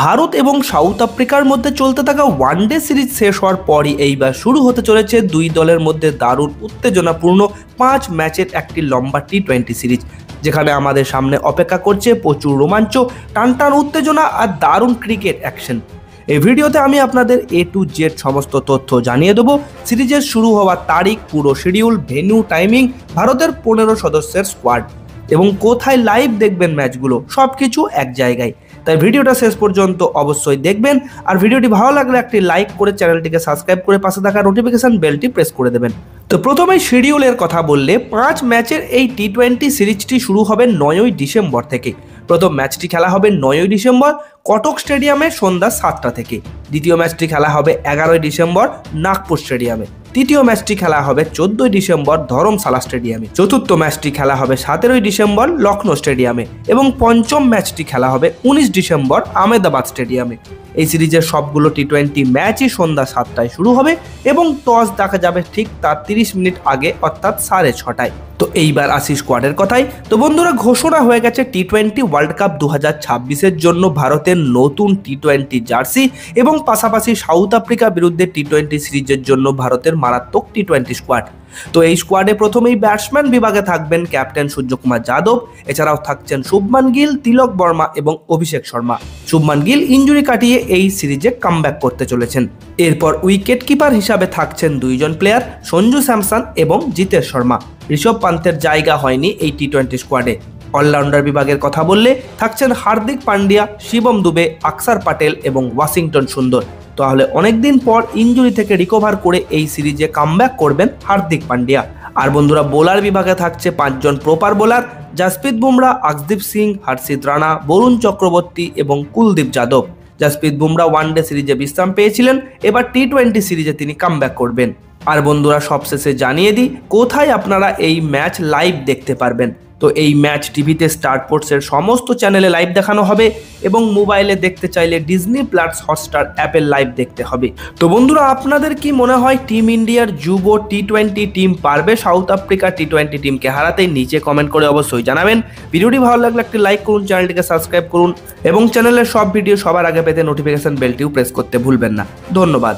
ভারত এবং সাউথ আফ্রিকার মধ্যে চলতে থাকা ওয়ানডে সিরিজ শেষ হওয়ার পরই এইবার শুরু হতে চলেছে দুই দলের মধ্যে দারুণ উত্তেজনাপূর্ণ 5 ম্যাচের একটি লম্বা টি-20 সিরিজ, যেখানে আমাদের সামনে অপেক্ষা করছে প্রচুর রোমাঞ্চ, টানটান উত্তেজনা আর দারুণ ক্রিকেট অ্যাকশন। এই ভিডিওতে আমি আপনাদের A to Z সমস্ত তথ্য জানিয়ে দেবো। সিরিজের শুরু হওয়ার তারিখ, পুরো শিডিউল, ভেন্যু, টাইমিং, ভারতের 15 সদস্যের স্কোয়াড এবং কোথায় লাইভ দেখবেন ম্যাচগুলো, সবকিছু এক জায়গায়। তাই ভিডিওটা শেষ পর্যন্ত অবশ্যই দেখবেন। আর ভিডিওটি ভালো লাগলে একটি লাইক করে চ্যানেলটিকে সাবস্ক্রাইব করে পাশে থাকা নোটিফিকেশন বেলটি প্রেস করে দেবেন। তো প্রথমেই শিডিউলের কথা বললে 5 ম্যাচের এই টি-20 সিরিজটি শুরু হবে 9ই ডিসেম্বর থেকে। প্রথম ম্যাচটি খেলা হবে 9ই ডিসেম্বর কটক স্টেডিয়ামে সন্ধ্যা 7টা থেকে। দ্বিতীয় ম্যাচটি খেলা হবে 11ই ডিসেম্বর নাগপুর স্টেডিয়ামে। তৃতীয় ম্যাচটি খেলা হবে 14ই ডিসেম্বর ধরমশালা স্টেডিয়ামে। চতুর্থ ম্যাচটি খেলা হবে 17ই ডিসেম্বর লখনৌ স্টেডিয়ামে এবং পঞ্চম ম্যাচটি খেলা হবে 19 ডিসেম্বর আহমেদাবাদ স্টেডিয়ামে। এই সিরিজের সবগুলো টি-20 ম্যাচই সন্ধ্যা 7টায় শুরু হবে এবং টস দেখা যাবে ঠিক তার 30 মিনিট আগে, অর্থাৎ 6:30টায়। তো এইবার আসি স্কোয়াডের কথাই। তো বন্ধুরা, ঘোষণা হয়ে গেছে টি-20 ওয়ার্ল্ড কাপ 2026-এর জন্য ভারতের নতুন টি-20 জার্সি এবং পাশাপাশি সাউথ আফ্রিকা বিরুদ্ধে টি-20 সিরিজের জন্য ভারতের মারাত্মক টি-20 স্কোয়াড। তো এই স্কোয়াডে প্রথমেই ব্যাটসম্যান বিভাগে থাকবেন ক্যাপ্টেন সূর্যকুমার যাদব, এছাড়াও থাকছেন শুভমান গিল, তিলক বর্মা এবং অভিষেক শর্মা। শুভমান গিল ইনজুরি কাটিয়ে এই সিরিজে কামব্যাক করতে চলেছেন। এরপর উইকেট কিপার হিসাবে থাকছেন দুইজন প্লেয়ার, সঞ্জু স্যামসন এবং জিতেশ শর্মা। ঋষভ পান্তের জায়গা হয়নি এই টি-20 স্কোয়াডে। অলরাউন্ডার বিভাগের কথা বললে থাকছেন হার্দিক পান্ডিয়া, শিবম দুবে, আকসার প্যাটেল এবং ওয়াশিংটন সুন্দর। তাহলে অনেকদিন পর ইনজুরি থেকে রিকভার করে এই সিরিজে কামব্যাক করবেন হার্দিক পান্ডিয়া। আর বন্ধুরা, বোলার বিভাগে থাকছে 5 জন প্রপার বোলার, জাসপ্রীত বুমরা, আকসদীপ সিং, হর্ষিত রানা, বরুণ চক্রবর্তী এবং কুলদীপ যাদব। জাসপ্রীত বুমরা ওয়ানডে সিরিজে বিশ্রাম পেয়েছিলেন, এবার টি-20 সিরিজে তিনি কামব্যাক করবেন। আর বন্ধুরা, সবশেষে জানিয়ে দিই কোথায় আপনারা এই ম্যাচ লাইভ দেখতে পারবেন। তো এই ম্যাচ টিভিতে স্টার স্পোর্টসের সমস্ত চ্যানেলে লাইভ দেখানো হবে এবং মোবাইলে দেখতে চাইলে ডিজনি প্লাস হটস্টার অ্যাপের লাইভ দেখতে হবে। তো বন্ধুরা, আপনাদের কি মনে হয় টিম ইন্ডিয়ার যুব টি-20 টিম পারবে সাউথ আফ্রিকা টি-20 টিমকে হারাতে? নিচে কমেন্ট করে অবশ্যই জানাবেন। ভিডিওটি ভালো লাগলে একটি লাইক করুন, চ্যানেলটিকে সাবস্ক্রাইব করুন এবং চ্যানেলের সব ভিডিও সবার আগে পেতে নোটিফিকেশন বেলটিও প্রেস করতে ভুলবেন না। ধন্যবাদ।